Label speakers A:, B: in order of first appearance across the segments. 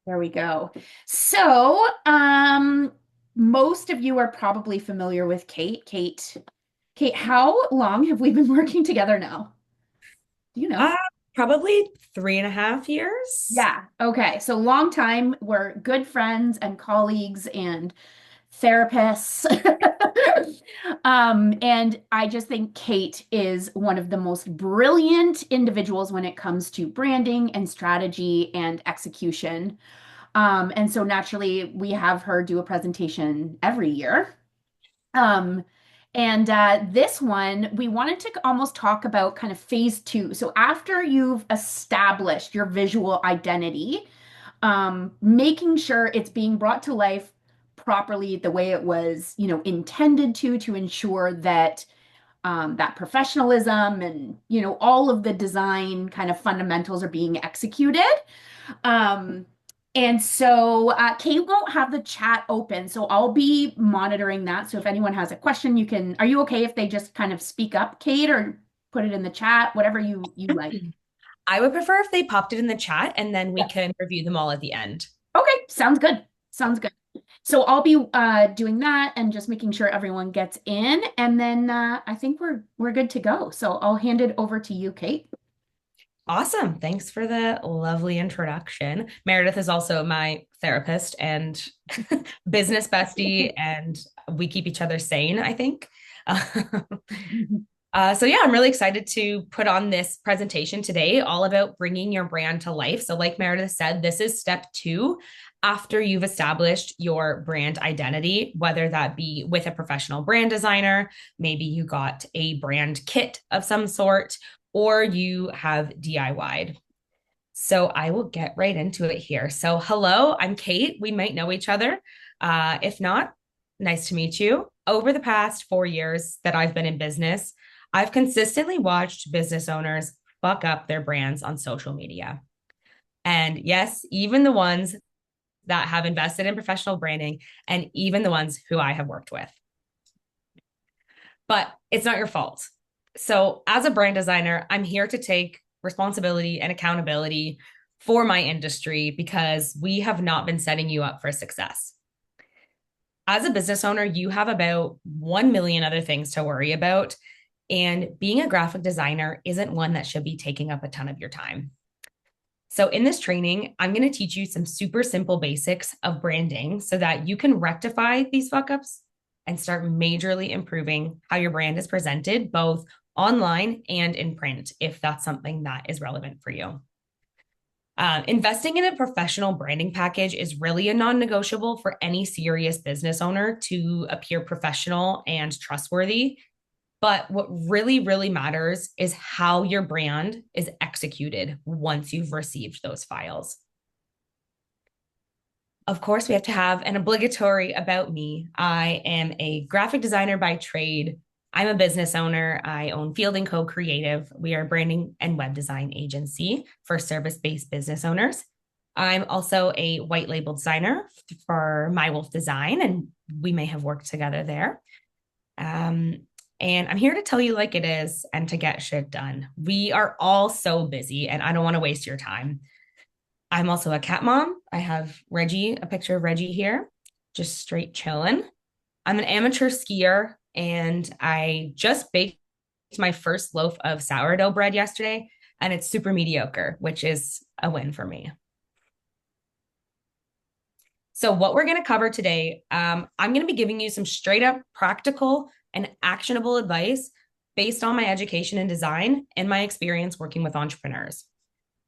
A: There we go. So, most of you are probably familiar with Kate. Kate, how long have we been working together now? Do you know?
B: Uh, Probably 3.5 years.
A: Yeah. Okay. So long time. We're good friends and colleagues and therapists. And I just think Kate is one of the most brilliant individuals when it comes to branding and strategy and execution. And so naturally, we have her do a presentation every year. Um, and this one, we wanted to almost talk about kind of phase two. So after you've established your visual identity, making sure it's being brought to life properly the way it was, intended to ensure that that professionalism and, all of the design kind of fundamentals are being executed. Um, and so Kate won't have the chat open, so I'll be monitoring that. So if anyone has a question, are you okay if they just kind of speak up, Kate, or put it in the chat, whatever you like?
B: I would prefer if they popped it in the chat and then we
A: Yeah.
B: can review them all at the end.
A: Okay, sounds good. Sounds good. So I'll be doing that and just making sure everyone gets in, and then I think we're good to go. So I'll hand it over to you, Kate.
B: Awesome. Thanks for the lovely introduction. Meredith is also my therapist and business bestie, and we keep each other sane, I think. So yeah, I'm really excited to put on this presentation today, all about bringing your brand to life. So like Meredith said, this is step two after you've established your brand identity, whether that be with a professional brand designer, maybe you got a brand kit of some sort, or you have DIY'd. So I will get right into it here. So hello, I'm Kate. We might know each other. If not, nice to meet you. Over the past 4 years that I've been in business, I've consistently watched business owners fuck up their brands on social media. And yes, even the ones that have invested in professional branding and even the ones who I have worked with. But it's not your fault. So, as a brand designer, I'm here to take responsibility and accountability for my industry because we have not been setting you up for success. As a business owner, you have about 1 million other things to worry about. And being a graphic designer isn't one that should be taking up a ton of your time. So, in this training, I'm going to teach you some super simple basics of branding so that you can rectify these fuck ups and start majorly improving how your brand is presented, both online and in print, if that's something that is relevant for you. Investing in a professional branding package is really a non negotiable for any serious business owner to appear professional and trustworthy. But what really, really matters is how your brand is executed once you've received those files. Of course, we have to have an obligatory about me. I am a graphic designer by trade. I'm a business owner. I own Field & Co. Creative. We are a branding and web design agency for service-based business owners. I'm also a white label designer for My Wolf Design, and we may have worked together there. Um, and I'm here to tell you like it is and to get shit done. We are all so busy, and I don't want to waste your time. I'm also a cat mom. I have Reggie, a picture of Reggie here, just straight chilling. I'm an amateur skier, and I just baked my first loaf of sourdough bread yesterday, and it's super mediocre, which is a win for me. So, what we're going to cover today, I'm going to be giving you some straight up practical and actionable advice based on my education in design and my experience working with entrepreneurs.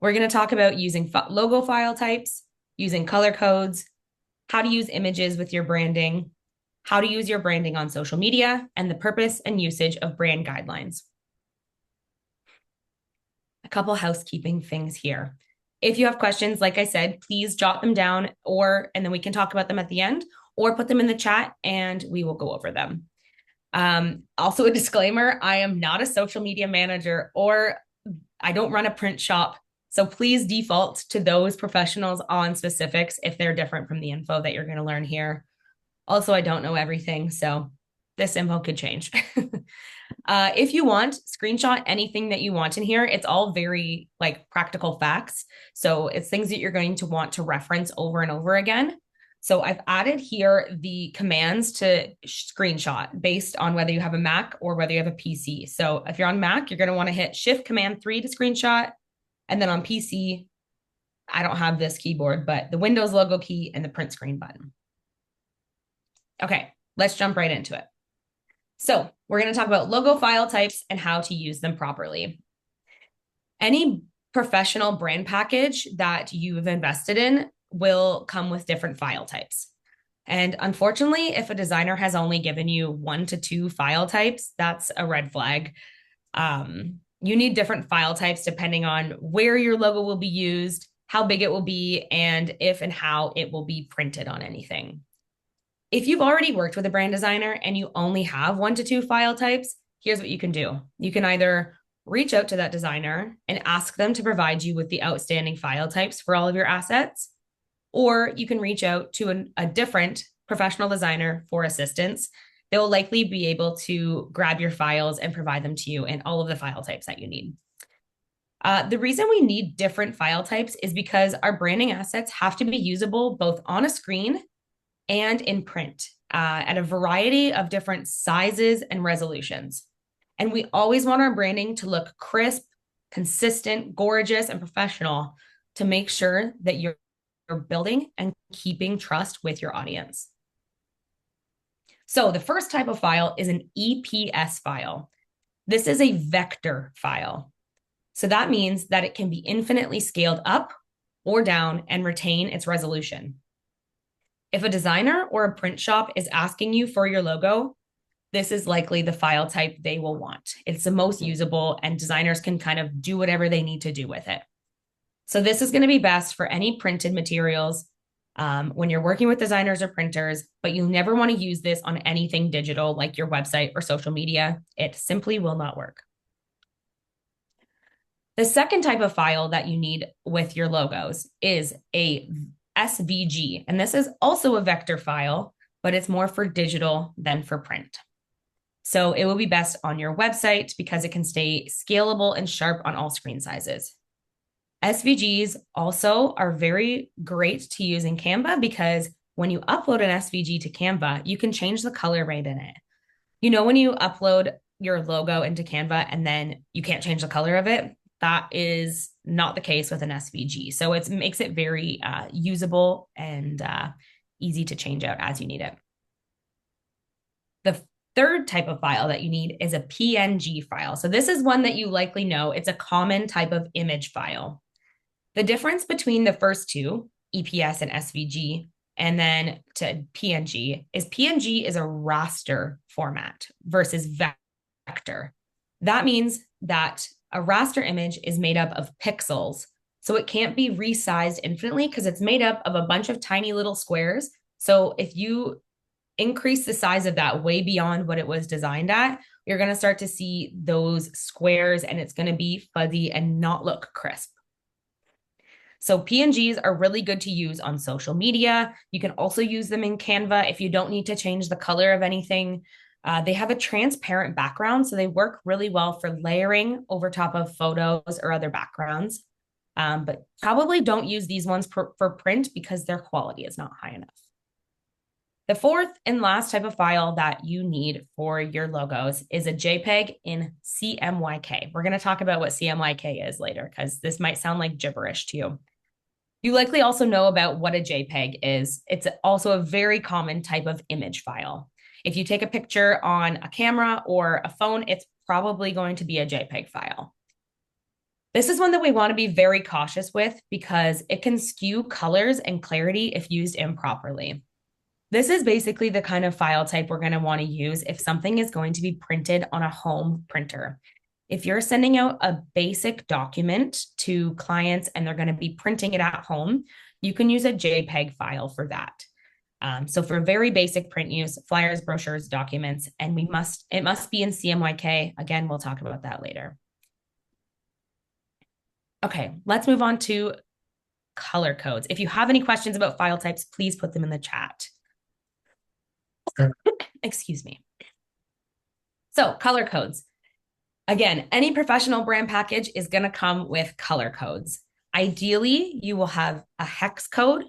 B: We're going to talk about using logo file types, using color codes, how to use images with your branding, how to use your branding on social media, and the purpose and usage of brand guidelines. A couple housekeeping things here. If you have questions, like I said, please jot them down and then we can talk about them at the end, or put them in the chat and we will go over them. Also a disclaimer, I am not a social media manager or I don't run a print shop. So please default to those professionals on specifics if they're different from the info that you're going to learn here. Also, I don't know everything, so this info could change. If you want, screenshot anything that you want in here. It's all very like practical facts. So it's things that you're going to want to reference over and over again. So I've added here the commands to screenshot based on whether you have a Mac or whether you have a PC. So if you're on Mac, you're going to want to hit Shift Command 3 to screenshot. And then on PC, I don't have this keyboard, but the Windows logo key and the print screen button. Okay, let's jump right into it. So we're going to talk about logo file types and how to use them properly. Any professional brand package that you've invested in will come with different file types. And unfortunately, if a designer has only given you 1 to 2 file types, that's a red flag. You need different file types depending on where your logo will be used, how big it will be, and if and how it will be printed on anything. If you've already worked with a brand designer and you only have 1 to 2 file types, here's what you can do. You can either reach out to that designer and ask them to provide you with the outstanding file types for all of your assets, or you can reach out to a different professional designer for assistance. They will likely be able to grab your files and provide them to you in all of the file types that you need. The reason we need different file types is because our branding assets have to be usable both on a screen and in print at a variety of different sizes and resolutions. And we always want our branding to look crisp, consistent, gorgeous, and professional to make sure that you're building and keeping trust with your audience. So the first type of file is an EPS file. This is a vector file. So that means that it can be infinitely scaled up or down and retain its resolution. If a designer or a print shop is asking you for your logo, this is likely the file type they will want. It's the most usable, and designers can kind of do whatever they need to do with it. So this is going to be best for any printed materials when you're working with designers or printers, but you never want to use this on anything digital like your website or social media. It simply will not work. The second type of file that you need with your logos is a SVG, and this is also a vector file, but it's more for digital than for print. So it will be best on your website because it can stay scalable and sharp on all screen sizes. SVGs also are very great to use in Canva because when you upload an SVG to Canva, you can change the color right in it. You know, when you upload your logo into Canva and then you can't change the color of it, that is not the case with an SVG. So it makes it very usable and easy to change out as you need it. The third type of file that you need is a PNG file. So this is one that you likely know. It's a common type of image file. The difference between the first two, EPS and SVG, and then to PNG is a raster format versus vector. That means that a raster image is made up of pixels, so it can't be resized infinitely because it's made up of a bunch of tiny little squares. So if you increase the size of that way beyond what it was designed at, you're going to start to see those squares and it's going to be fuzzy and not look crisp. So PNGs are really good to use on social media. You can also use them in Canva if you don't need to change the color of anything. They have a transparent background, so they work really well for layering over top of photos or other backgrounds. But probably don't use these ones for print because their quality is not high enough. The fourth and last type of file that you need for your logos is a JPEG in CMYK. We're going to talk about what CMYK is later because this might sound like gibberish to you. You likely also know about what a JPEG is. It's also a very common type of image file. If you take a picture on a camera or a phone, it's probably going to be a JPEG file. This is one that we want to be very cautious with because it can skew colors and clarity if used improperly. This is basically the kind of file type we're going to want to use if something is going to be printed on a home printer. If you're sending out a basic document to clients and they're going to be printing it at home, you can use a JPEG file for that. So for very basic print use, flyers, brochures, documents, and it must be in CMYK. Again, we'll talk about that later. Okay, let's move on to color codes. If you have any questions about file types, please put them in the chat. Excuse me. So color codes. Again, any professional brand package is going to come with color codes. Ideally, you will have a hex code,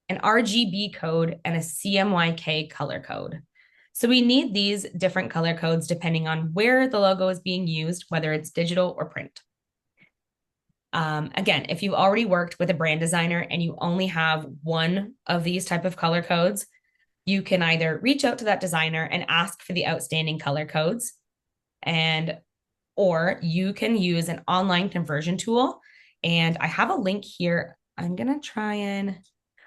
B: an RGB code, and a CMYK color code. So we need these different color codes depending on where the logo is being used, whether it's digital or print. Again, if you've already worked with a brand designer and you only have one of these type of color codes, you can either reach out to that designer and ask for the outstanding color codes, and or you can use an online conversion tool. And I have a link here. I'm going to try and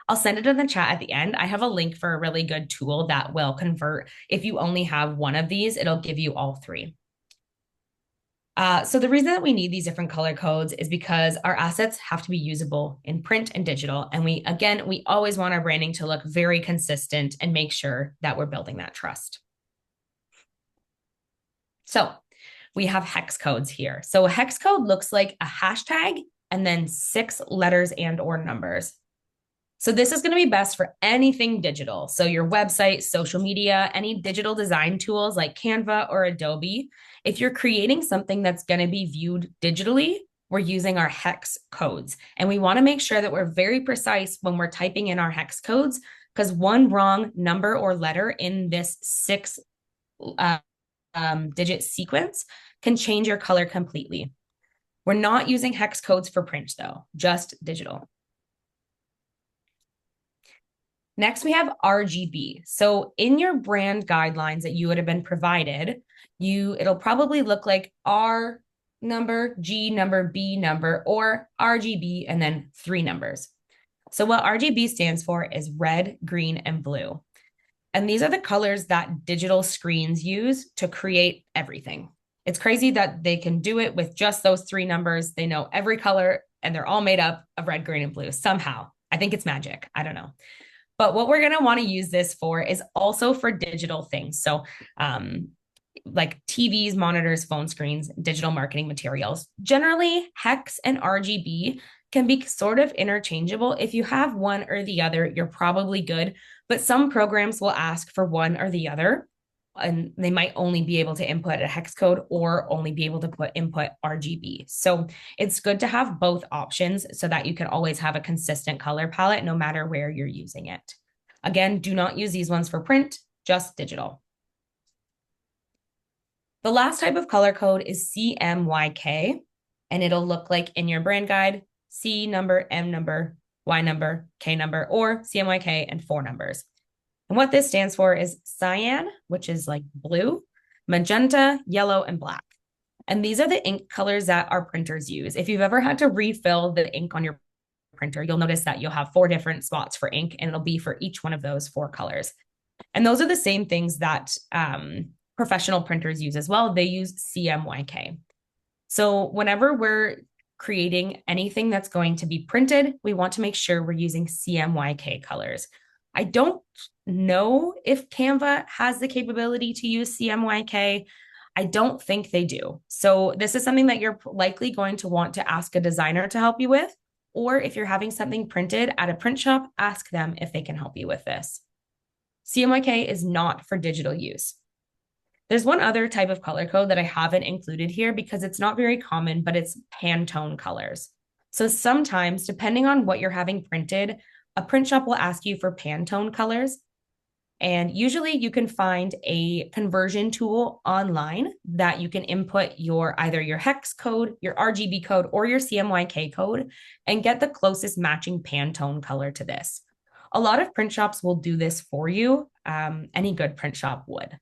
B: I'll send it in the chat at the end. I have a link for a really good tool that will convert. If you only have one of these, it'll give you all three. So the reason that we need these different color codes is because our assets have to be usable in print and digital. And we always want our branding to look very consistent and make sure that we're building that trust. So we have hex codes here. So a hex code looks like a hashtag and then 6 letters and or numbers. So this is going to be best for anything digital. So your website, social media, any digital design tools like Canva or Adobe. If you're creating something that's going to be viewed digitally, we're using our hex codes. And we want to make sure that we're very precise when we're typing in our hex codes, because one wrong number or letter in this 6 digit sequence can change your color completely. We're not using hex codes for print though, just digital. Next, we have RGB. So in your brand guidelines that you would have been provided, it'll probably look like R number, G number, B number, or RGB, and then 3 numbers. So what RGB stands for is red, green, and blue. And these are the colors that digital screens use to create everything. It's crazy that they can do it with just those 3 numbers. They know every color, and they're all made up of red, green, and blue somehow. I think it's magic. I don't know. But what we're going to want to use this for is also for digital things. So like TVs, monitors, phone screens, digital marketing materials. Generally, hex and RGB can be sort of interchangeable. If you have one or the other, you're probably good. But some programs will ask for one or the other, and they might only be able to input a hex code or only be able to input RGB. So it's good to have both options so that you can always have a consistent color palette no matter where you're using it. Again, do not use these ones for print, just digital. The last type of color code is CMYK, and it'll look like in your brand guide, C number, M number, Y number, K number, or CMYK and 4 numbers. And what this stands for is cyan, which is like blue, magenta, yellow, and black. And these are the ink colors that our printers use. If you've ever had to refill the ink on your printer, you'll notice that you'll have 4 different spots for ink, and it'll be for each one of those 4 colors. And those are the same things that professional printers use as well. They use CMYK. So whenever we're creating anything that's going to be printed, we want to make sure we're using CMYK colors. I don't know if Canva has the capability to use CMYK. I don't think they do. So this is something that you're likely going to want to ask a designer to help you with. Or if you're having something printed at a print shop, ask them if they can help you with this. CMYK is not for digital use. There's one other type of color code that I haven't included here because it's not very common, but it's Pantone colors. So sometimes, depending on what you're having printed, a print shop will ask you for Pantone colors. And usually you can find a conversion tool online that you can input either your hex code, your RGB code, or your CMYK code and get the closest matching Pantone color to this. A lot of print shops will do this for you. Any good print shop would.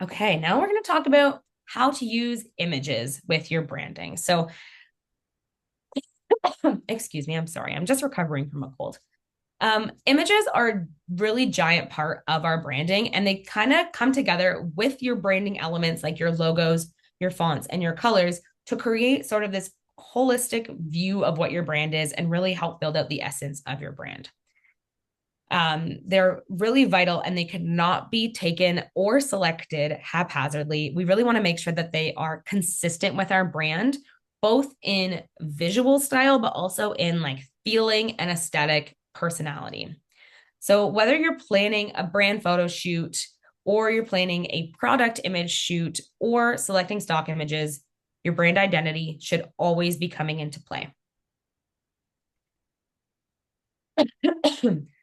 B: Okay, now we're going to talk about how to use images with your branding. So, excuse me, I'm sorry. I'm just recovering from a cold. Images are a really giant part of our branding, and they kind of come together with your branding elements like your logos, your fonts, and your colors to create sort of this holistic view of what your brand is and really help build out the essence of your brand. They're really vital, and they cannot be taken or selected haphazardly. We really want to make sure that they are consistent with our brand, both in visual style, but also in like feeling and aesthetic personality. So whether you're planning a brand photo shoot or you're planning a product image shoot or selecting stock images, your brand identity should always be coming into play.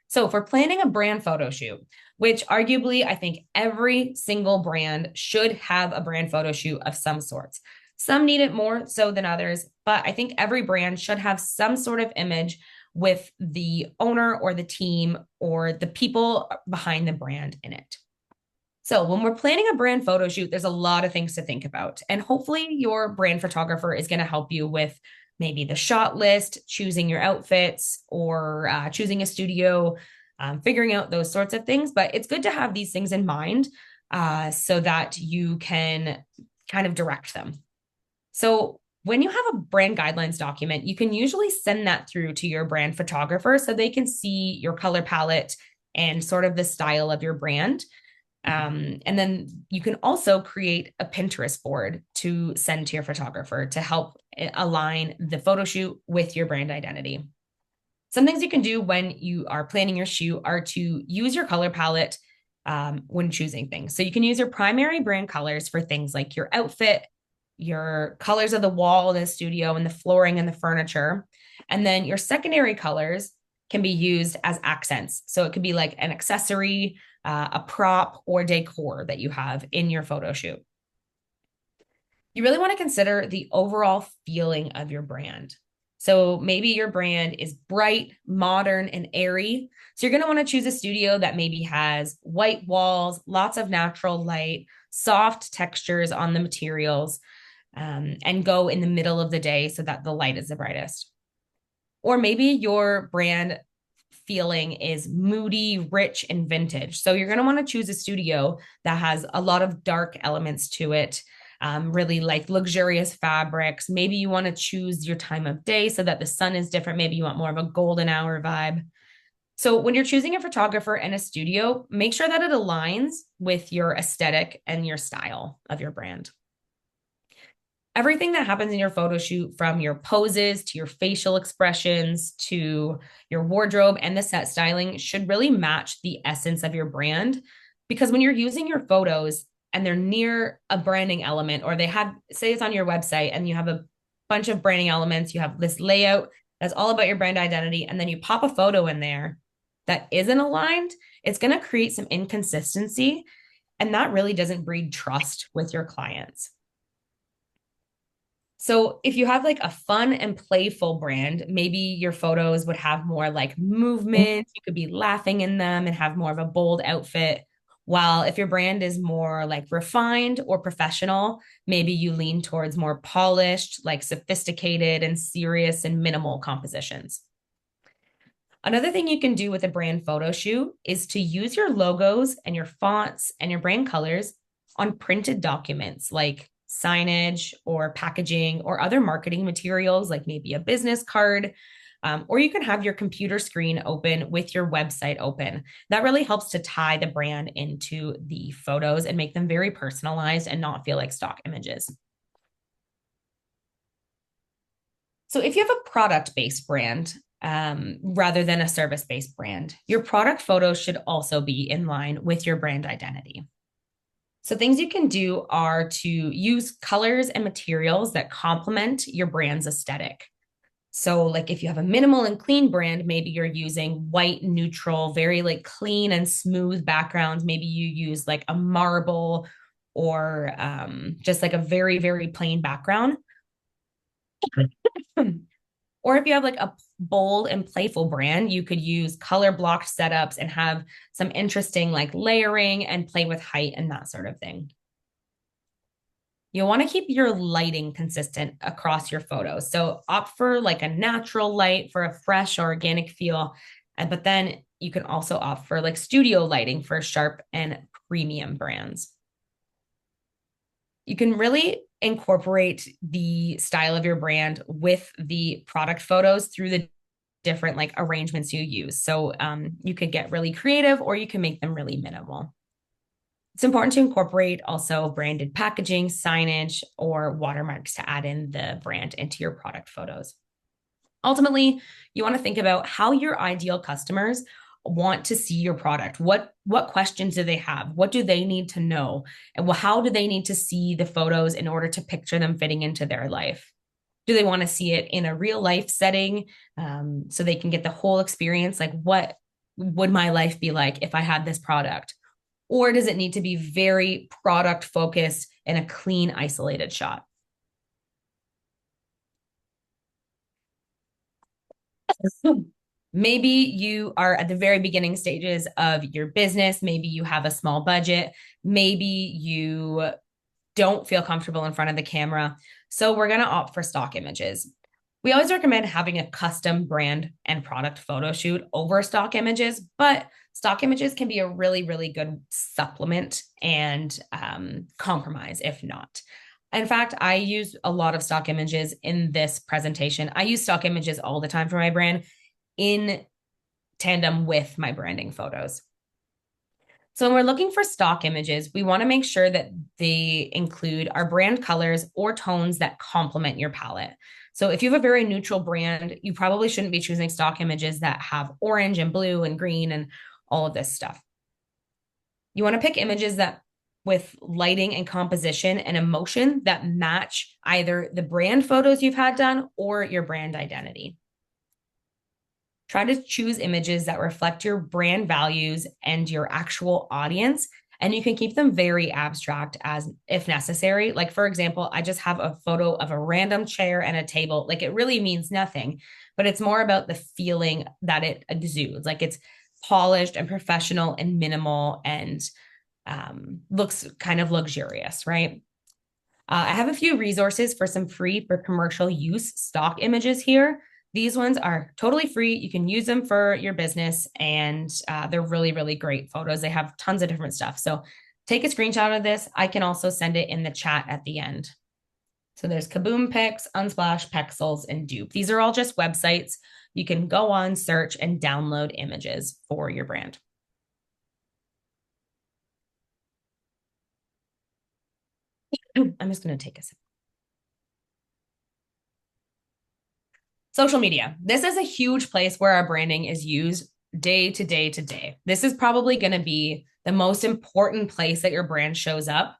B: So, for planning a brand photo shoot, which arguably I think every single brand should have a brand photo shoot of some sorts. Some need it more so than others, but I think every brand should have some sort of image with the owner or the team or the people behind the brand in it. So, when we're planning a brand photo shoot, there's a lot of things to think about. And hopefully, your brand photographer is going to help you with maybe the shot list, choosing your outfits, or choosing a studio, figuring out those sorts of things. But it's good to have these things in mind so that you can kind of direct them. So, when you have a brand guidelines document, you can usually send that through to your brand photographer so they can see your color palette and sort of the style of your brand. And then you can also create a Pinterest board to send to your photographer to help align the photo shoot with your brand identity. Some things you can do when you are planning your shoot are to use your color palette when choosing things. So you can use your primary brand colors for things like your outfit, your colors of the wall in the studio and the flooring and the furniture. And then your secondary colors can be used as accents. So it could be like an accessory, a prop, or decor that you have in your photo shoot. You really want to consider the overall feeling of your brand. So maybe your brand is bright, modern, and airy. So you're going to want to choose a studio that maybe has white walls, lots of natural light, soft textures on the materials, and go in the middle of the day so that the light is the brightest. Or maybe your brand feeling is moody, rich, and vintage. So you're going to want to choose a studio that has a lot of dark elements to it, really like luxurious fabrics. Maybe you want to choose your time of day so that the sun is different. Maybe you want more of a golden hour vibe. So when you're choosing a photographer and a studio, make sure that it aligns with your aesthetic and your style of your brand. Everything that happens in your photo shoot, from your poses to your facial expressions to your wardrobe and the set styling, should really match the essence of your brand. Because when you're using your photos and they're near a branding element, or they have, say it's on your website and you have a bunch of branding elements, you have this layout that's all about your brand identity, and then you pop a photo in there that isn't aligned, it's going to create some inconsistency. And that really doesn't breed trust with your clients. So if you have like a fun and playful brand, maybe your photos would have more like movement. You could be laughing in them and have more of a bold outfit. While if your brand is more like refined or professional, maybe you lean towards more polished, like sophisticated and serious and minimal compositions. Another thing you can do with a brand photo shoot is to use your logos and your fonts and your brand colors on printed documents like signage or packaging or other marketing materials, like maybe a business card, or you can have your computer screen open with your website open. That really helps to tie the brand into the photos and make them very personalized and not feel like stock images. So if you have a product-based brand, rather than a service-based brand, your product photos should also be in line with your brand identity. So things you can do are to use colors and materials that complement your brand's aesthetic. So like if you have a minimal and clean brand, maybe you're using white, neutral, very like clean and smooth backgrounds. Maybe you use like a marble or just like a very, very plain background. Or if you have like a bold and playful brand, you could use color blocked setups and have some interesting like layering and play with height and that sort of thing. You'll want to keep your lighting consistent across your photos. So opt for like a natural light for a fresh or organic feel. But then you can also opt for like studio lighting for sharp and premium brands. You can really incorporate the style of your brand with the product photos through the different like arrangements you use. So you could get really creative or you can make them really minimal. It's important to incorporate also branded packaging, signage, or watermarks to add in the brand into your product photos. Ultimately, you want to think about how your ideal customers want to see your product? What questions do they have? What do they need to know? And how do they need to see the photos in order to picture them fitting into their life? Do they want to see it in a real life setting, so they can get the whole experience? Like, what would my life be like if I had this product? Or does it need to be very product focused and a clean, isolated shot? Maybe you are at the very beginning stages of your business. Maybe you have a small budget. Maybe you don't feel comfortable in front of the camera. So we're going to opt for stock images. We always recommend having a custom brand and product photo shoot over stock images, but stock images can be a really, really good supplement and compromise if not. In fact, I use a lot of stock images in this presentation. I use stock images all the time for my brand in tandem with my branding photos. So when we're looking for stock images, we want to make sure that they include our brand colors or tones that complement your palette. So if you have a very neutral brand, you probably shouldn't be choosing stock images that have orange and blue and green and all of this stuff. You want to pick images that with lighting and composition and emotion that match either the brand photos you've had done or your brand identity. Try to choose images that reflect your brand values and your actual audience. And you can keep them very abstract as if necessary. Like, for example, I just have a photo of a random chair and a table. Like, it really means nothing, but it's more about the feeling that it exudes. Like, it's polished and professional and minimal and looks kind of luxurious, right? I have a few resources for some free for commercial use stock images here. These ones are totally free. You can use them for your business, and they're really, really great photos. They have tons of different stuff. So take a screenshot of this. I can also send it in the chat at the end. So there's Kaboom Pics, Unsplash, Pexels, and Dupe. These are all just websites. You can go on, search, and download images for your brand. I'm just going to take a second. Social media. This is a huge place where our branding is used day to day to day. This is probably going to be the most important place that your brand shows up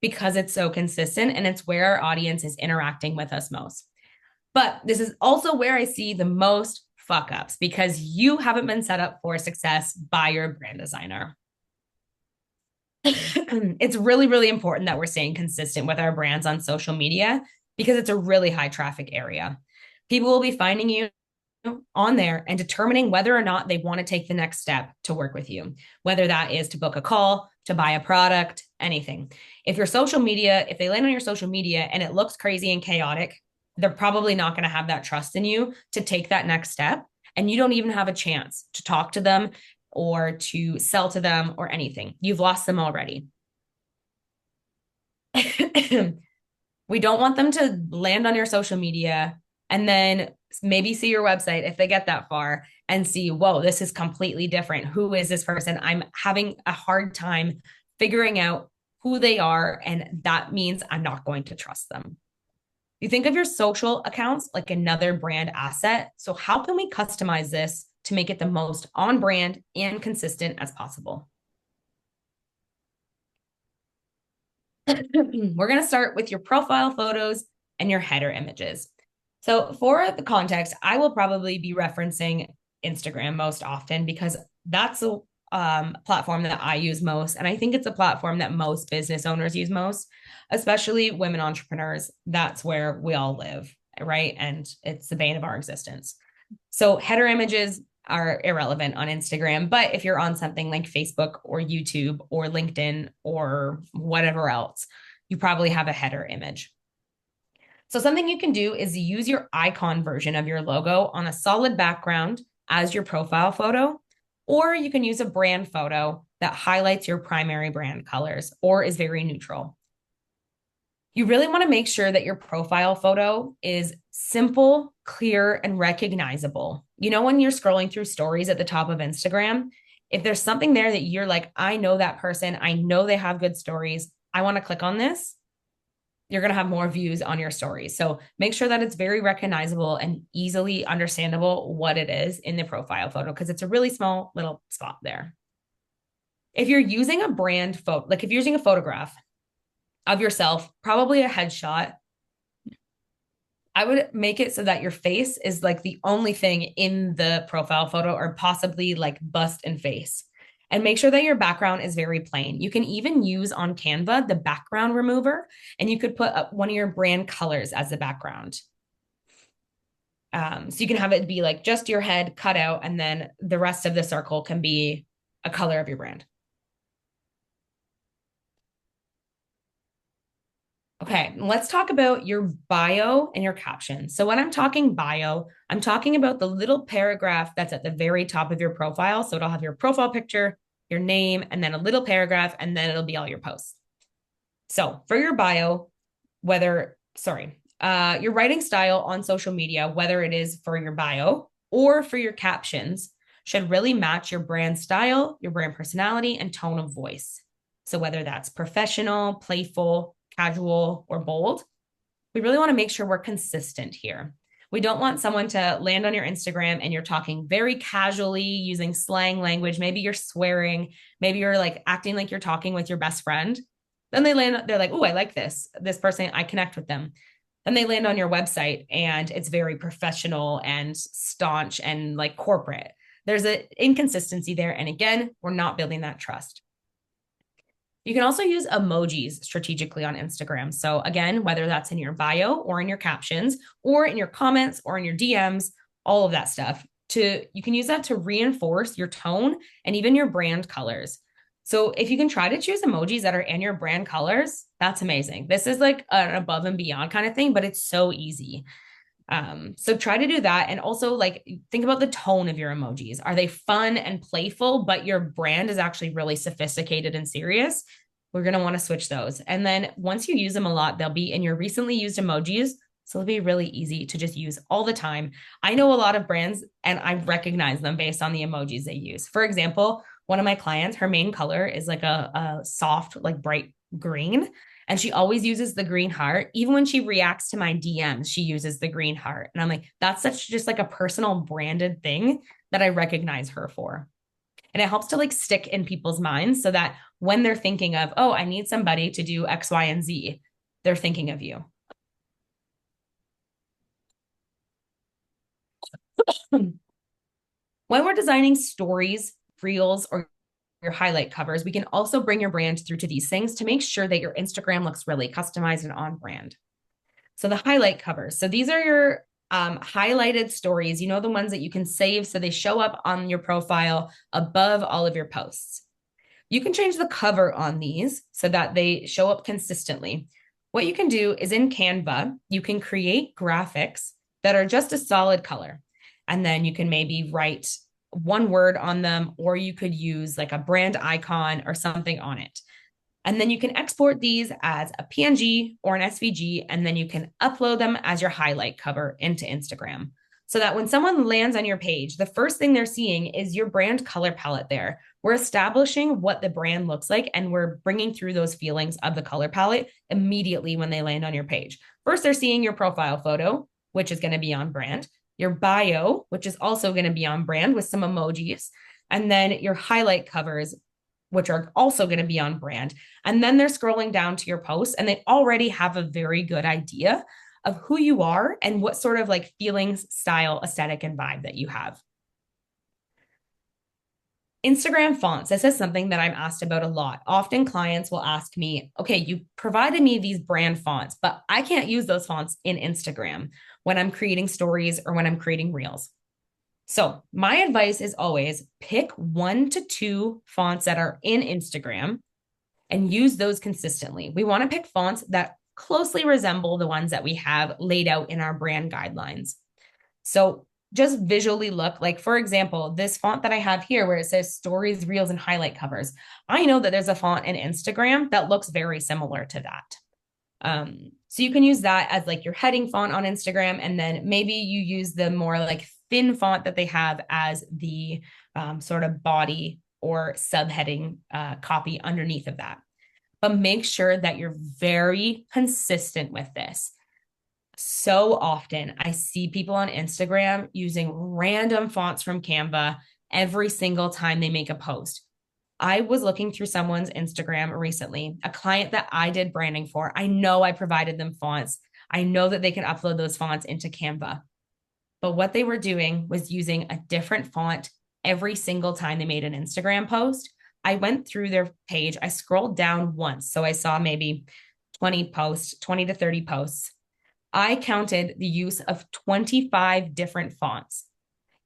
B: because it's so consistent and it's where our audience is interacting with us most. But this is also where I see the most fuck ups because you haven't been set up for success by your brand designer. It's really, really important that we're staying consistent with our brands on social media because it's a really high traffic area. People will be finding you on there and determining whether or not they want to take the next step to work with you, whether that is to book a call, to buy a product, anything. If your social media, if they land on your social media and it looks crazy and chaotic, they're probably not going to have that trust in you to take that next step. And you don't even have a chance to talk to them or to sell to them or anything. You've lost them already. We don't want them to land on your social media and then maybe see your website if they get that far and see, whoa, this is completely different. Who is this person? I'm having a hard time figuring out who they are. And that means I'm not going to trust them. You think of your social accounts like another brand asset. So how can we customize this to make it the most on brand and consistent as possible? We're going to start with your profile photos and your header images. So for the context, I will probably be referencing Instagram most often because that's a platform that I use most. And I think it's a platform that most business owners use most, especially women entrepreneurs. That's where we all live, right? And it's the bane of our existence. So header images are irrelevant on Instagram, but if you're on something like Facebook or YouTube or LinkedIn or whatever else, you probably have a header image. So something you can do is use your icon version of your logo on a solid background as your profile photo, or you can use a brand photo that highlights your primary brand colors or is very neutral. You really want to make sure that your profile photo is simple, clear, and recognizable. You know, when you're scrolling through stories at the top of Instagram, if there's something there that you're like, I know that person, I know they have good stories, I want to click on this, you're going to have more views on your stories. So make sure that it's very recognizable and easily understandable what it is in the profile photo, because it's a really small little spot there. If you're using a brand photo, like if you're using a photograph of yourself, probably a headshot, I would make it so that your face is like the only thing in the profile photo, or possibly like bust and face. And make sure that your background is very plain. You can even use on Canva the background remover, and you could put up one of your brand colors as the background. So you can have it be like just your head cut out, and then the rest of the circle can be a color of your brand. Okay, let's talk about your bio and your caption. So when I'm talking bio, I'm talking about the little paragraph that's at the very top of your profile. So it'll have your profile picture, your name, and then a little paragraph, and then it'll be all your posts. So for your bio, your writing style on social media, whether it is for your bio or for your captions, should really match your brand style, your brand personality, and tone of voice. So whether that's professional, playful, casual, or bold, we really want to make sure we're consistent here. We don't want someone to land on your Instagram and you're talking very casually using slang language. Maybe you're swearing. Maybe you're like acting like you're talking with your best friend. Then they're like, oh, I like this person, I connect with them. Then they land on your website and it's very professional and staunch and like corporate. There's an inconsistency there. And again, we're not building that trust. You can also use emojis strategically on Instagram. So again, whether that's in your bio or in your captions or in your comments or in your DMs, all of that stuff, you can use that to reinforce your tone and even your brand colors. So if you can try to choose emojis that are in your brand colors, that's amazing. This is like an above and beyond kind of thing, but it's so easy. So try to do that. And also like think about the tone of your emojis. Are they fun and playful, but your brand is actually really sophisticated and serious? We're going to want to switch those. And then once you use them a lot, they'll be in your recently used emojis. So it'll be really easy to just use all the time. I know a lot of brands and I recognize them based on the emojis they use. For example, one of my clients, her main color is like a soft, like bright green. And she always uses the green heart. Even when she reacts to my DMs, she uses the green heart. And I'm like, that's such just like a personal branded thing that I recognize her for. And it helps to like stick in people's minds so that when they're thinking of, oh, I need somebody to do X, Y, and Z, they're thinking of you. When we're designing stories, reels, or your highlight covers, we can also bring your brand through to these things to make sure that your Instagram looks really customized and on brand. So the highlight covers. So these are your highlighted stories, you know, the ones that you can save so they show up on your profile above all of your posts. You can change the cover on these so that they show up consistently. What you can do is in Canva, you can create graphics that are just a solid color. And then you can maybe write one word on them, or you could use like a brand icon or something on it. And then you can export these as a PNG or an SVG, and then you can upload them as your highlight cover into Instagram. So that when someone lands on your page, the first thing they're seeing is your brand color palette there. We're establishing what the brand looks like, and we're bringing through those feelings of the color palette immediately when they land on your page. First, they're seeing your profile photo, which is going to be on brand, your bio, which is also going to be on brand with some emojis, and then your highlight covers, which are also going to be on brand. And then they're scrolling down to your posts and they already have a very good idea of who you are and what sort of like feelings, style, aesthetic, and vibe that you have. Instagram fonts. This is something that I'm asked about a lot. Often clients will ask me, okay, you provided me these brand fonts, but I can't use those fonts in Instagram when I'm creating stories or when I'm creating reels. So my advice is always pick 1 to 2 fonts that are in Instagram and use those consistently. We want to pick fonts that closely resemble the ones that we have laid out in our brand guidelines. So just visually look like, for example, this font that I have here where it says stories, reels, and highlight covers. I know that there's a font in Instagram that looks very similar to that. So you can use that as like your heading font on Instagram. And then maybe you use the more like thin font that they have as the sort of body or subheading copy underneath of that. but make sure that you're very consistent with this. So often I see people on Instagram using random fonts from Canva every single time they make a post. I was looking through someone's Instagram recently, a client that I did branding for. I know I provided them fonts. I know that they can upload those fonts into Canva. But what they were doing was using a different font every single time they made an Instagram post. I went through their page, I scrolled down once. So I saw maybe 20 posts, 20 to 30 posts. I counted the use of 25 different fonts.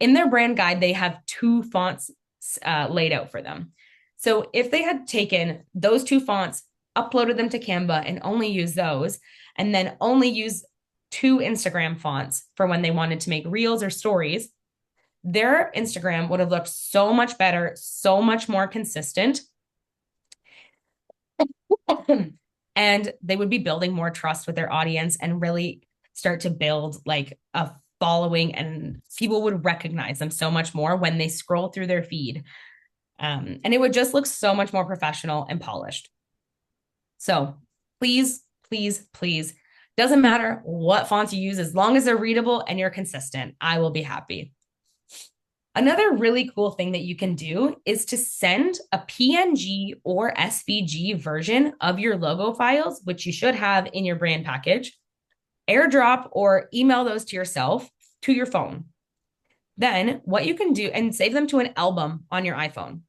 B: In their brand guide, they have two fonts laid out for them. So if they had taken those two fonts, uploaded them to Canva, and only used those, and then only use two Instagram fonts for when they wanted to make reels or stories, their Instagram would have looked so much better, so much more consistent. And they would be building more trust with their audience and really start to build like a following, and people would recognize them so much more when they scroll through their feed. And it would just look so much more professional and polished. So please, please, please, doesn't matter what fonts you use, as long as they're readable and you're consistent, I will be happy. Another really cool thing that you can do is to send a PNG or SVG version of your logo files, which you should have in your brand package, airdrop or email those to yourself to your phone. Then what you can do, and save them to an album on your iPhone.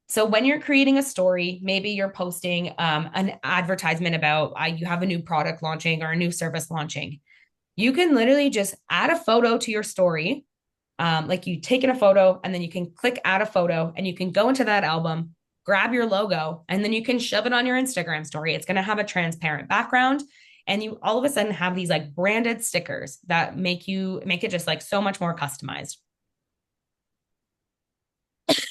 B: So when you're creating a story, maybe you're posting an advertisement about you have a new product launching or a new service launching. You can literally just add a photo to your story. Like you taken a photo and then you can click add a photo and you can go into that album, grab your logo, and then you can shove it on your Instagram story. It's going to have a transparent background. And you all of a sudden have these like branded stickers that make it just like so much more customized.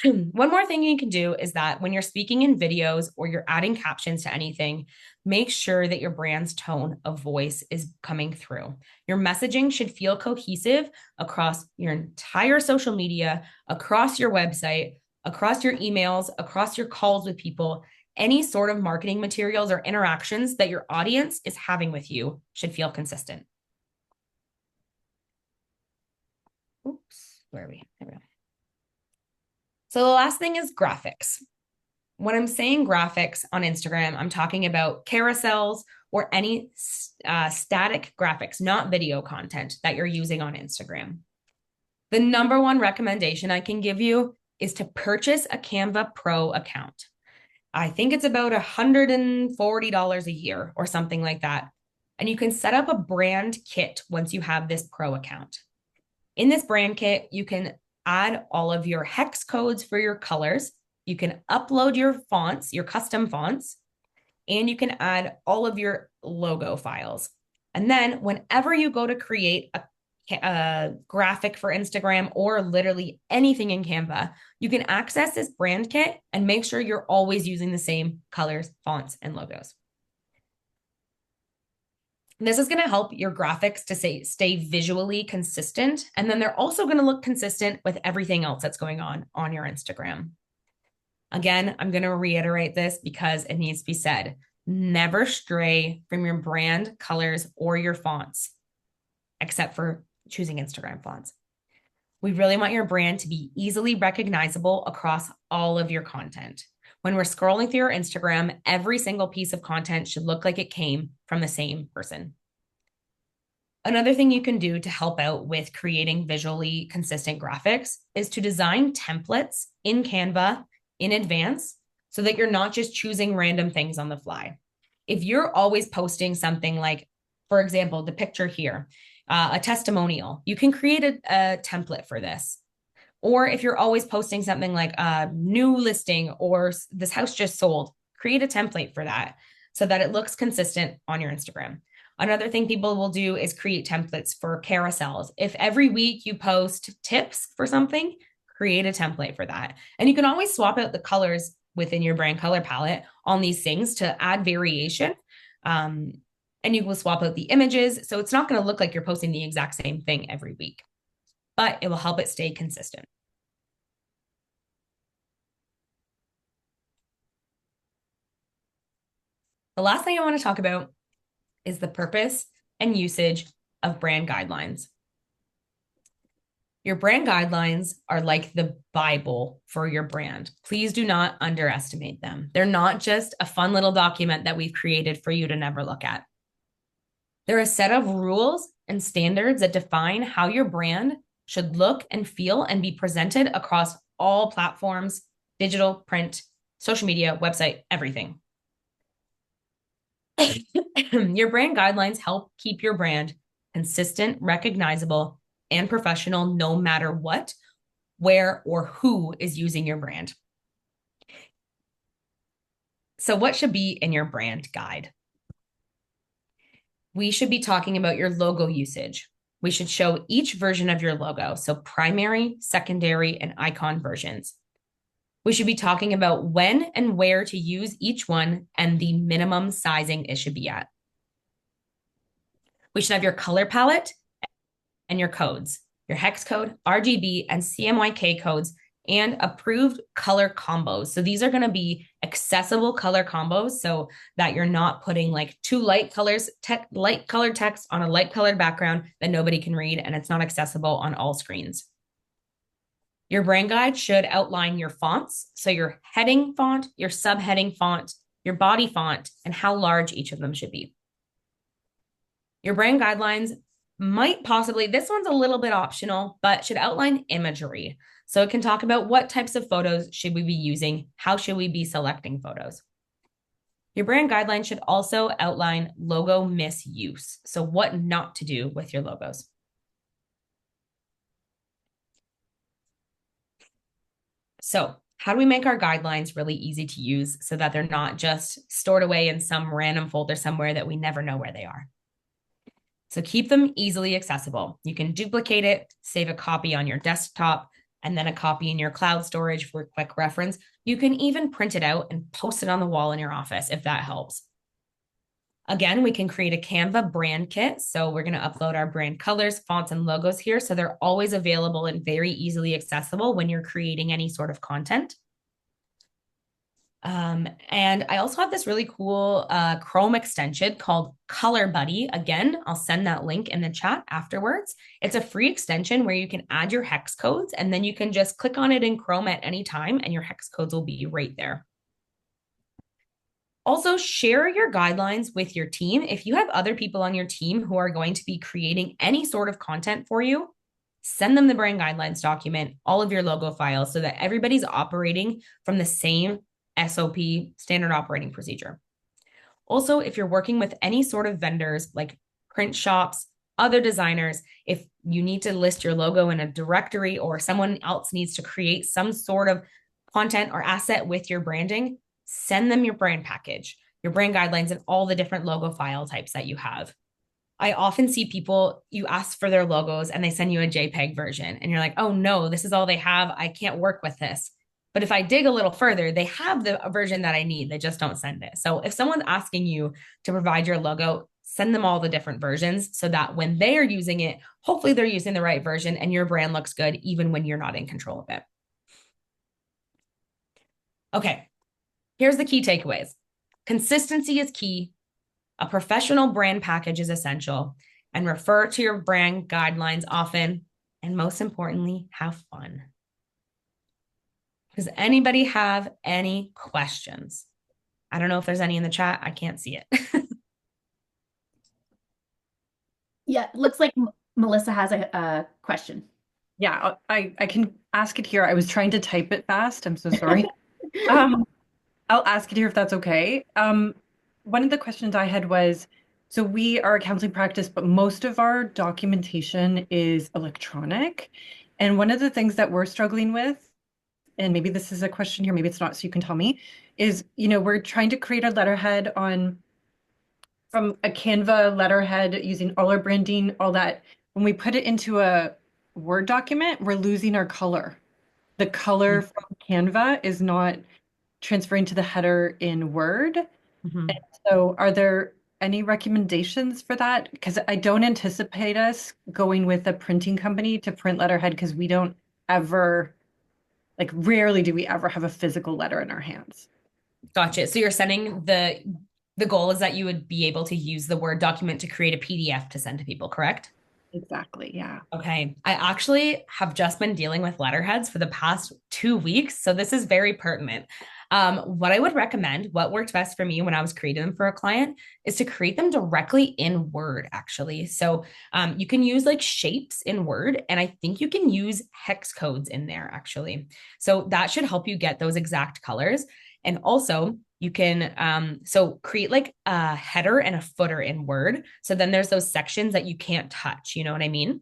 B: One more thing you can do is that when you're speaking in videos or you're adding captions to anything, make sure that your brand's tone of voice is coming through. Your messaging should feel cohesive across your entire social media, across your website, across your emails, across your calls with people. Any sort of marketing materials or interactions that your audience is having with you should feel consistent. Oops, where are we? There we go. So the last thing is graphics. When I'm saying graphics on Instagram, I'm talking about carousels or any static graphics, not video content that you're using on Instagram. The number one recommendation I can give you is to purchase a Canva Pro account. I think it's about $140 a year or something like that. And you can set up a brand kit once you have this Pro account. In this brand kit, you can add all of your hex codes for your colors. You can upload your fonts, your custom fonts, and you can add all of your logo files. And then whenever you go to create a graphic for Instagram or literally anything in Canva, you can access this brand kit and make sure you're always using the same colors, fonts, and logos. This is going to help your graphics to stay visually consistent. And then they're also going to look consistent with everything else that's going on your Instagram. Again, I'm going to reiterate this because it needs to be said. Never stray from your brand colors or your fonts, except for choosing Instagram fonts. We really want your brand to be easily recognizable across all of your content. When we're scrolling through your Instagram, every single piece of content should look like it came from the same person. Another thing you can do to help out with creating visually consistent graphics is to design templates in Canva in advance so that you're not just choosing random things on the fly. If you're always posting something like, for example, the picture here, a testimonial, you can create a template for this. Or if you're always posting something like a new listing or this house just sold, create a template for that so that it looks consistent on your Instagram. Another thing people will do is create templates for carousels. If every week you post tips for something, create a template for that. And you can always swap out the colors within your brand color palette on these things to add variation. And you will swap out the images. So it's not going to look like you're posting the exact same thing every week, but it will help it stay consistent. The last thing I want to talk about is the purpose and usage of brand guidelines. Your brand guidelines are like the Bible for your brand. Please do not underestimate them. They're not just a fun little document that we've created for you to never look at. They're a set of rules and standards that define how your brand should look and feel and be presented across all platforms, digital, print, social media, website, everything. Your brand guidelines help keep your brand consistent, recognizable, and professional no matter what, where, or who is using your brand. So, what should be in your brand guide? We should be talking about your logo usage. We should show each version of your logo, so primary, secondary, and icon versions. We should be talking about when and where to use each one and the minimum sizing it should be at. We should have your color palette and your codes, your hex code, RGB, and CMYK codes, and approved color combos. So these are going to be accessible color combos so that you're not putting like two light colors, light colored text on a light colored background that nobody can read and it's not accessible on all screens. Your brand guide should outline your fonts. So your heading font, your subheading font, your body font, and how large each of them should be. Your brand guidelines might possibly, this one's a little bit optional, but should outline imagery. So it can talk about what types of photos should we be using? How should we be selecting photos? Your brand guidelines should also outline logo misuse. So what not to do with your logos. So how do we make our guidelines really easy to use so that they're not just stored away in some random folder somewhere that we never know where they are? So keep them easily accessible. You can duplicate it, save a copy on your desktop, and then a copy in your cloud storage for quick reference. You can even print it out and post it on the wall in your office if that helps. Again, we can create a Canva brand kit. So we're going to upload our brand colors, fonts, and logos here. So they're always available and very easily accessible when you're creating any sort of content. And I also have this really cool Chrome extension called Color Buddy. Again, I'll send that link in the chat afterwards. It's a free extension where you can add your hex codes and then you can just click on it in Chrome at any time and your hex codes will be right there. Also, share your guidelines with your team. If you have other people on your team who are going to be creating any sort of content for you, send them the brand guidelines document, all of your logo files, so that everybody's operating from the same SOP, standard operating procedure. Also, if you're working with any sort of vendors like print shops, other designers, if you need to list your logo in a directory or someone else needs to create some sort of content or asset with your branding, send them your brand package, your brand guidelines, and all the different logo file types that you have. I often see people, you ask for their logos and they send you a JPEG version and you're like, oh no, this is all they have. I can't work with this. But if I dig a little further, they have the version that I need. They just don't send it. So if someone's asking you to provide your logo, send them all the different versions so that when they are using it, hopefully they're using the right version and your brand looks good even when you're not in control of it. Okay, here's the key takeaways. Consistency is key. A professional brand package is essential, and refer to your brand guidelines often. And most importantly, have fun. Does anybody have any questions? I don't know if there's any in the chat. I can't see it.
A: Yeah, it looks like Melissa has a question.
C: Yeah, I can ask it here. I was trying to type it fast. I'm so sorry. I'll ask it here if that's okay. One of the questions I had was, so we are a counseling practice, but most of our documentation is electronic. And one of the things that we're struggling with, and maybe this is a question here, maybe it's not, so you can tell me, is, we're trying to create a letterhead from a Canva letterhead using all our branding, all that. When we put it into a Word document, we're losing our color. The color from Canva is not transferring to the header in Word. So are there any recommendations for that? Because I don't anticipate us going with a printing company to print letterhead because we don't ever, rarely do we ever have a physical letter in our hands.
B: Gotcha. So you're sending The goal is that you would be able to use the Word document to create a PDF to send to people, correct?
C: Exactly. Yeah.
B: Okay. I actually have just been dealing with letterheads for the past 2 weeks. So this is very pertinent. What I would recommend, what worked best for me when I was creating them for a client, is to create them directly in Word, actually. So you can use like shapes in Word, and I think you can use hex codes in there, actually. So that should help you get those exact colors. And also, you can so create like a header and a footer in Word. So then there's those sections that you can't touch. You know what I mean?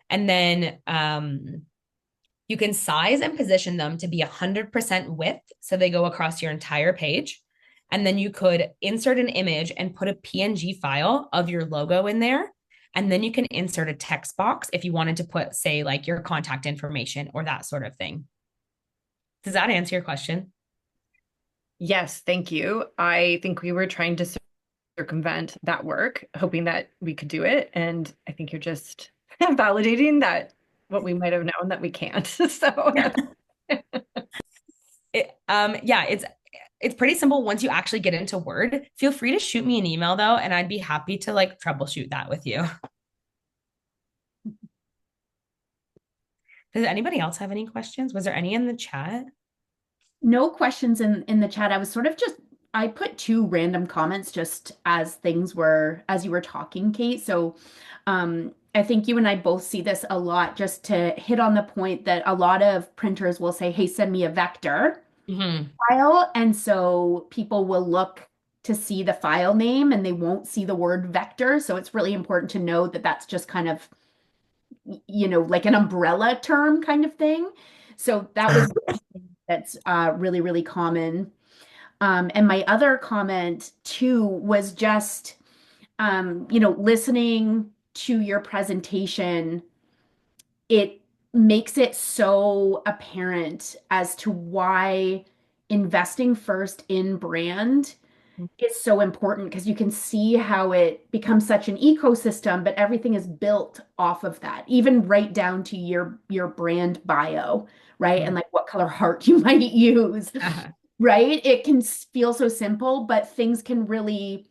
B: And then you can size and position them to be 100% width. So they go across your entire page. And then you could insert an image and put a PNG file of your logo in there. And then you can insert a text box if you wanted to put, say, like your contact information or that sort of thing. Does that answer your question?
C: Yes, thank you. I think we were trying to circumvent that work, hoping that we could do it. And I think you're just validating that what we might have known that we can't. So that's
B: Yeah, it's pretty simple once you actually get into Word. Feel free to shoot me an email though, and I'd be happy to like troubleshoot that with you. Does anybody else have any questions? Was there any in the chat?
A: No questions in the chat. I was sort of just I put two random comments just as things were as you were talking, Kate. So I think you and I both see this a lot, just to hit on the point that a lot of printers will say, hey, send me a vector
B: Hmm.
A: file. And so people will look to see the file name and they won't see the word vector. So it's really important to know that that's just kind of, like an umbrella term kind of thing. So that was that's really, really common. And my other comment too was just, listening to your presentation, it makes it so apparent as to why investing first in brand is so important, because you can see how it becomes such an ecosystem, but everything is built off of that, even right down to your brand bio, right? And like what color heart you might use, right? It can feel so simple, but things can really,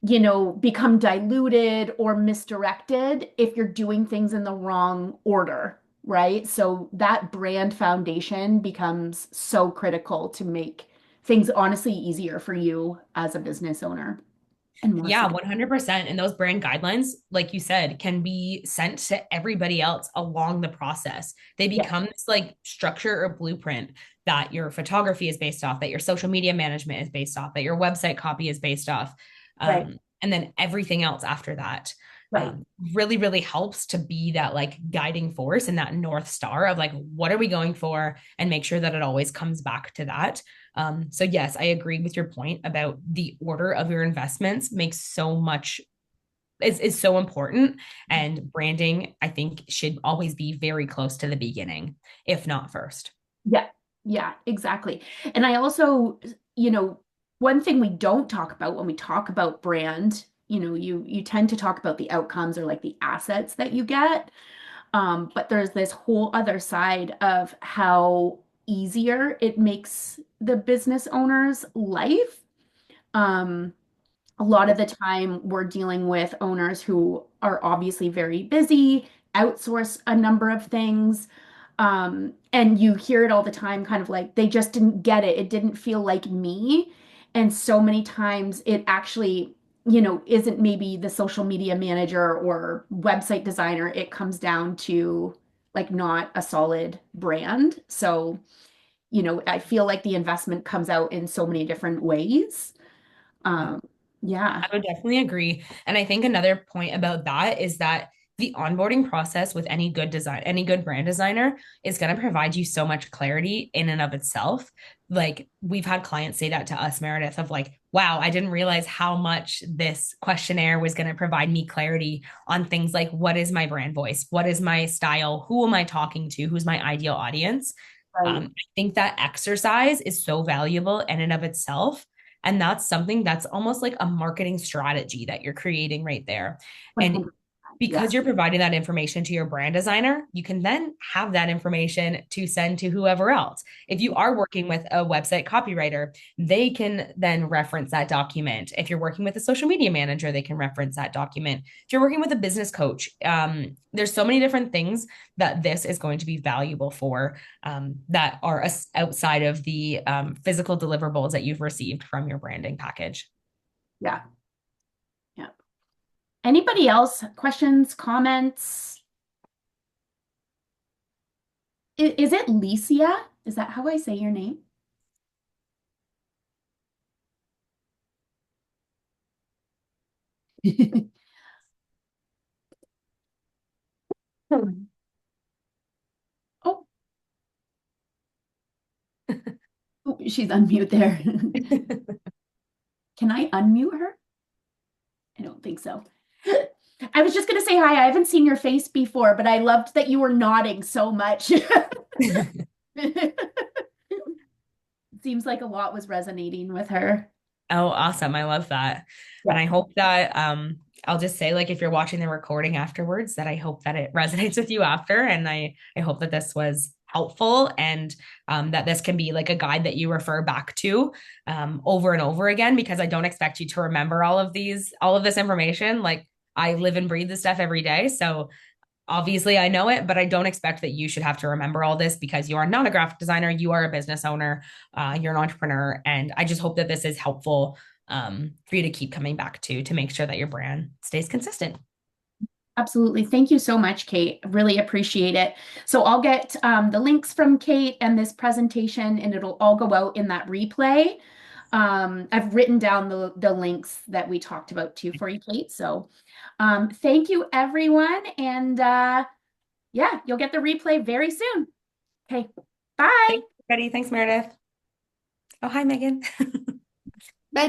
A: become diluted or misdirected if you're doing things in the wrong order, right? So that brand foundation becomes so critical to make things honestly easier for you as a business owner and more
B: Yeah,
A: secure.
B: 100%. And those brand guidelines, like you said, can be sent to everybody else along the process. They
A: Yeah,
B: become this like structure or blueprint that your photography is based off, that your social media management is based off, that your website copy is based off.
A: right,
B: And then everything else after that
A: right.
B: really, really helps to be that like guiding force and that North Star of like, what are we going for? And make sure that it always comes back to that. So yes, I agree with your point about the order of your investments makes so much is so important. And branding, I think, should always be very close to the beginning, if not first.
A: Yeah, yeah, exactly. And I also, you know, one thing we don't talk about when we talk about brand, you tend to talk about the outcomes or like the assets that you get. But there's this whole other side of how easier it makes the business owner's life. Um, a lot of the time we're dealing with owners who are obviously very busy, outsource a number of things. And you hear it all the time, kind of like they just didn't get it. It didn't feel like me. And so many times it actually, isn't maybe the social media manager or website designer. It comes down to like not a solid brand. So, I feel like the investment comes out in so many different ways. Um, yeah.
B: I would definitely agree. And I think another point about that is that the onboarding process with any good design, any good brand designer is going to provide you so much clarity in and of itself. Like we've had clients say that to us, Meredith, of like, wow, I didn't realize how much this questionnaire was going to provide me clarity on things like what is my brand voice? What is my style? Who am I talking to? Who's my ideal audience?
A: Right.
B: I think that exercise is so valuable in and of itself. And that's something that's almost like a marketing strategy that you're creating right there. And
A: 100%.
B: because
A: Yeah.
B: you're providing that information to your brand designer, you can then have that information to send to whoever else. If you are working with a website copywriter, they can then reference that document. If you're working with a social media manager, they can reference that document. If you're working with a business coach, there's so many different things that this is going to be valuable for, that are outside of the physical deliverables that you've received from your branding package.
A: Yeah. Yeah. Anybody else? Questions, comments? Is it Licia? Is that how I say your name? Oh, oh, she's unmute there. Can I unmute her? I don't think so. I was just going to say hi. I haven't seen your face before, but I loved that you were nodding so much. Seems like a lot was resonating with her.
B: Oh, awesome. I love that. And
A: Yeah.
B: I hope that I'll just say, like, if you're watching the recording afterwards, that I hope that it resonates with you after. And I hope that this was helpful, and that this can be like a guide that you refer back to over and over again, because I don't expect you to remember all of this information. Like, I live and breathe this stuff every day. So obviously I know it, but I don't expect that you should have to remember all this, because you are not a graphic designer. You are a business owner. You're an entrepreneur. And I just hope that this is helpful for you to keep coming back to make sure that your brand stays consistent.
A: Absolutely. Thank you so much, Kate. Really appreciate it. So I'll get the links from Kate and this presentation, and it'll all go out in that replay. I've written down the links that we talked about too for you, Kate. So thank you, everyone. And yeah, you'll get the replay very soon. Okay, bye.
B: Thanks, everybody. Thanks, Meredith. Oh, hi, Megan.